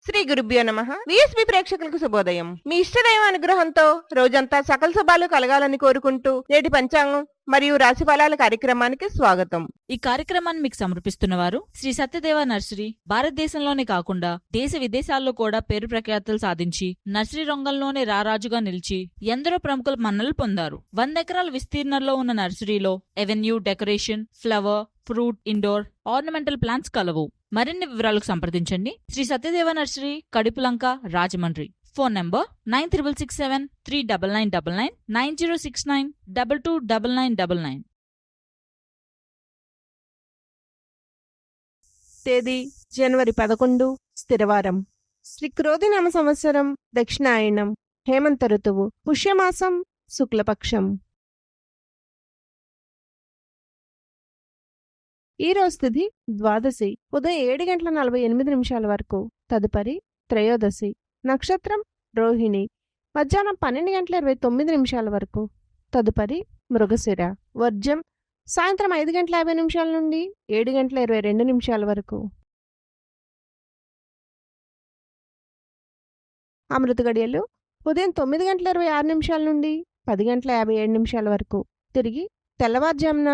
శ్రీ గురుభ్యో నమః. విఎస్బి ప్రేక్షకులకు శుభోదయం. మీ ఇష్టదైవ అనుగ్రహంతో రోజంతా సకల శుభాలు కలగాలని కోరుకుంటూ నేటి పంచాంగం మరియు రాశి ఫలాల కార్యక్రమానికి స్వాగతం. ఈ కార్యక్రమాన్ని మీకు సమర్పిస్తున్నవారు శ్రీ సత్యదేవ నర్సరీ. భారతదేశంలోనే కాకుండా దేశ విదేశాల్లో కూడా పేరు ప్రఖ్యాతులు సాధించి నర్సరీ రంగంలోనే రారాజుగా నిలిచి ఎందరో ప్రముఖుల మన్నలు పొందారు. 100 ఎకరాల విస్తీర్ణంలో ఉన్న నర్సరీలో avenue, decoration, flower, fruit, indoor, ornamental plants కలవు. మరిన్ని వివరాలకు సంప్రదించండి Shri Satyadeva nursery, Kadupulanka, Rajahmundry. Phone number 9667399999 9069229999. తేదీ జనవరి 11, స్థిరవారం. శ్రీ క్రోధినామ సంవత్సరం, దక్షిణాయనం, హేమంత ఋతువు, పుష్యమాసం, శుక్లపక్షం. ఈ రోజు తిథి ద్వాదశి, ఉదయం 7:48 వరకు. తదుపరి త్రయోదశి. నక్షత్రం రోహిణి, మధ్యాహ్నం 12:29 వరకు. తదుపరి మృగశిర. వర్జం సాయంత్రం 5:50 నుండి 7:22 వరకు. అమృత గడియలు ఉదయం 9:26 నుండి 10:57 వరకు. తిరిగి తెల్లవారుజామున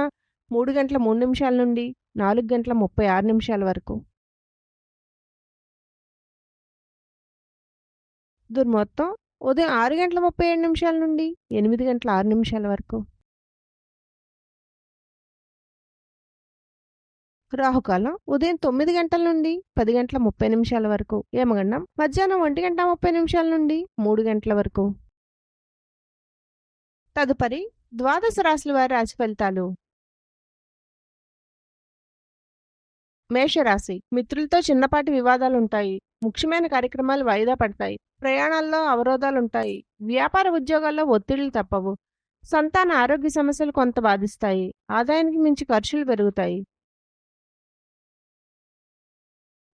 3:03 నుండి 4:36 వరకు. దుర్ముహూర్తం ఉదయం 6:37 నుండి 8:06 వరకు. రాహుకాలం ఉదయం 9 గంటల నుండి 10:30 వరకు. యమగండం మధ్యాహ్నం 1:30 నుండి 3 గంటల వరకు. తదుపరి ద్వాదశ రాశుల వారి రాశి ఫలితాలు. మేషరాశి. మిత్రులతో చిన్నపాటి వివాదాలుంటాయి. ముఖ్యమైన కార్యక్రమాలు వాయిదా పడతాయి. ప్రయాణాల్లో అవరోధాలుంటాయి. వ్యాపార ఉద్యోగాల్లో ఒత్తిళ్లు తప్పవు. సంతాన ఆరోగ్య సమస్యలు కొంత బాధిస్తాయి. ఆదాయానికి మించి ఖర్చులు పెరుగుతాయి.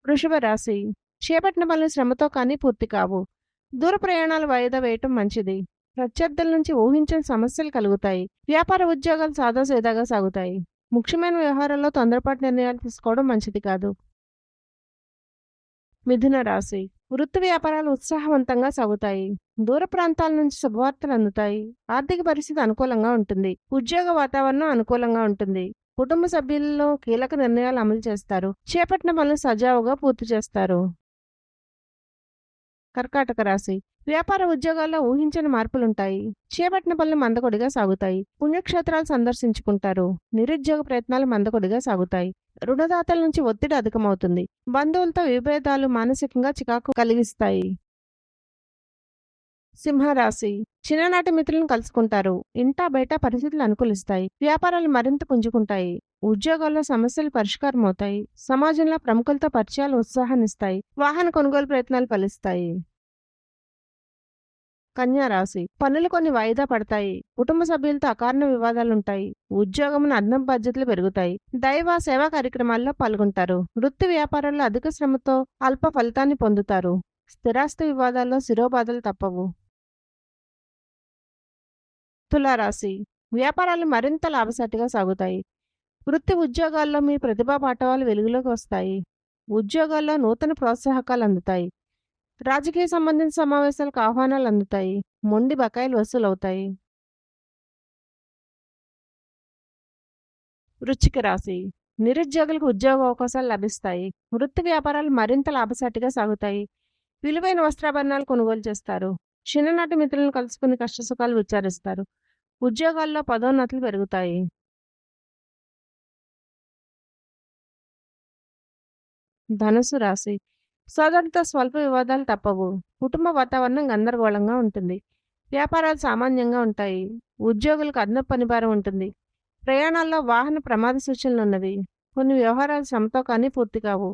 వృషభ రాశి. చేపట్టిన పనులు శ్రమతో కానీ పూర్తి కావు. దూర ప్రయాణాలు వాయిదా వేయటం మంచిది. ప్రత్యర్థుల నుంచి ఊహించని సమస్యలు కలుగుతాయి. వ్యాపార ఉద్యోగాలు సాదాసీదాగా సాగుతాయి. ముఖ్యమైన వ్యవహారాల్లో తొందరపాటు నిర్ణయాలు తీసుకోవడం మంచిది కాదు. మిథున రాశి. వృత్తి వ్యాపారాలు ఉత్సాహవంతంగా సాగుతాయి. దూర ప్రాంతాల నుంచి శుభవార్తలు అందుతాయి. ఆర్థిక పరిస్థితి అనుకూలంగా ఉంటుంది. ఉద్యోగ వాతావరణం అనుకూలంగా ఉంటుంది. కుటుంబ సభ్యులలో కీలక నిర్ణయాలు అమలు చేస్తారు. చేపట్టిన పనులు సజావుగా పూర్తి చేస్తారు. కర్కాటక రాశి. వ్యాపార ఉద్యోగాల్లో ఊహించని మార్పులుంటాయి. చేపట్టిన పనులు మందకొడిగా సాగుతాయి. పుణ్యక్షేత్రాలు సందర్శించుకుంటారు. నిరుద్యోగ ప్రయత్నాలు మందకొడిగా సాగుతాయి. రుణదాతల నుంచి ఒత్తిడి అధికమవుతుంది. బంధువులతో విభేదాలు మానసికంగా చికాకు కలిగిస్తాయి. సింహరాశి. చిన్ననాటి మిత్రులను కలుసుకుంటారు. ఇంటా బయట పరిస్థితులు అనుకూలిస్తాయి. వ్యాపారాలు మరింత పుంజుకుంటాయి. ఉద్యోగాల్లో సమస్యలు పరిష్కారం అవుతాయి. సమాజంలో ప్రముఖులతో పరిచయాలు ఉత్సాహాన్నిస్తాయి. వాహన కొనుగోలు ప్రయత్నాలు ఫలిస్తాయి. కన్యా రాశి. పనులు కొన్ని వాయిదా పడతాయి. కుటుంబ సభ్యులతో అకారణ వివాదాలుంటాయి. ఉద్యోగమున అదనపు బాధ్యతలు పెరుగుతాయి. దైవ సేవా కార్యక్రమాల్లో పాల్గొంటారు. వృత్తి వ్యాపారాల్లో అధిక శ్రమతో అల్ప ఫలితాన్ని పొందుతారు. స్థిరాస్తి వివాదాల్లో శిరోబాధలు తప్పవు. తులారాశి. వ్యాపారాలు మరింత లాభసాటిగా సాగుతాయి. వృత్తి ఉద్యోగాల్లో మీ ప్రతిభా పాఠవాలు వెలుగులోకి వస్తాయి. ఉద్యోగాల్లో నూతన ప్రోత్సాహకాలు అందుతాయి. రాజకీయ సంబంధిత సమావేశాలకు ఆహ్వానాలు అందుతాయి. మొండి బకాయిలు వసూలవుతాయి. వృశ్చిక రాశి. నిరుద్యోగులకు ఉద్యోగ అవకాశాలు లభిస్తాయి. వృత్తి వ్యాపారాలు మరింత లాభసాటిగా సాగుతాయి. విలువైన వస్త్రాభరణాలు కొనుగోలు చేస్తారు. చిన్ననాటి మిత్రులను కలుసుకుని కష్టసుఖాలు విచారిస్తారు. ఉద్యోగాల్లో పదోన్నతులు పెరుగుతాయి. ధనుసు రాశి. సోదరులతో స్వల్ప వివాదాలు తప్పవు. కుటుంబ వాతావరణం గందరగోళంగా ఉంటుంది. వ్యాపారాలు సామాన్యంగా ఉంటాయి. ఉద్యోగులకు అదనపు పనిభారం ఉంటుంది. ప్రయాణాల్లో వాహన ప్రమాద సూచనలున్నవి. కొన్ని వ్యవహారాలు శ్రమతో కానీ పూర్తి కావు.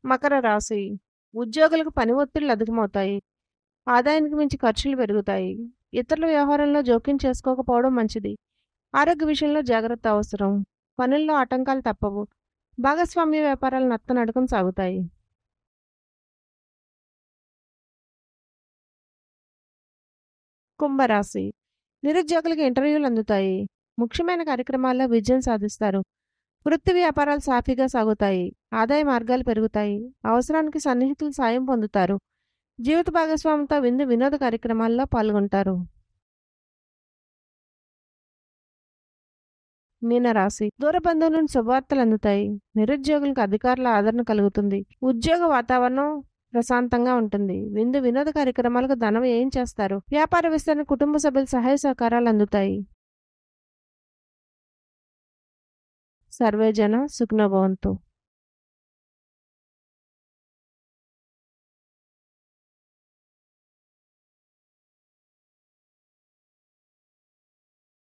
మకర రాశి. ఉద్యోగులకు పని ఒత్తిళ్లు అధికమవుతాయి. ఆదాయానికి మించి ఖర్చులు పెరుగుతాయి. ఇతరుల వ్యవహారంలో జోక్యం చేసుకోకపోవడం మంచిది. ఆరోగ్య విషయంలో జాగ్రత్త అవసరం. పనుల్లో ఆటంకాలు తప్పవు. భాగస్వామ్య వ్యాపారాలు నత్తనడకం సాగుతాయి. కుంభరాశి. నిరుద్యోగులకు ఇంటర్వ్యూలు అందుతాయి. ముఖ్యమైన కార్యక్రమాల్లో విజయం సాధిస్తారు. వృత్తి వ్యాపారాలు సాఫీగా సాగుతాయి. ఆదాయ మార్గాలు పెరుగుతాయి. అవసరానికి సన్నిహితులు సాయం పొందుతారు. జీవిత భాగస్వామితో విందు వినోద కార్యక్రమాల్లో పాల్గొంటారు. మీనరాశి దూర బంధువుల నుండి శుభవార్తలు అందుతాయి. నిరుద్యోగులకు అధికారుల ఆదరణ కలుగుతుంది. ఉద్యోగ వాతావరణం ప్రశాంతంగా ఉంటుంది. విందు వినోద కార్యక్రమాలకు ధనం ఏం చేస్తారు. వ్యాపార విస్తరణ కుటుంబ సభ్యుల సహాయ సహకారాలు అందుతాయి. సర్వే జన సుఖినో భవంతు.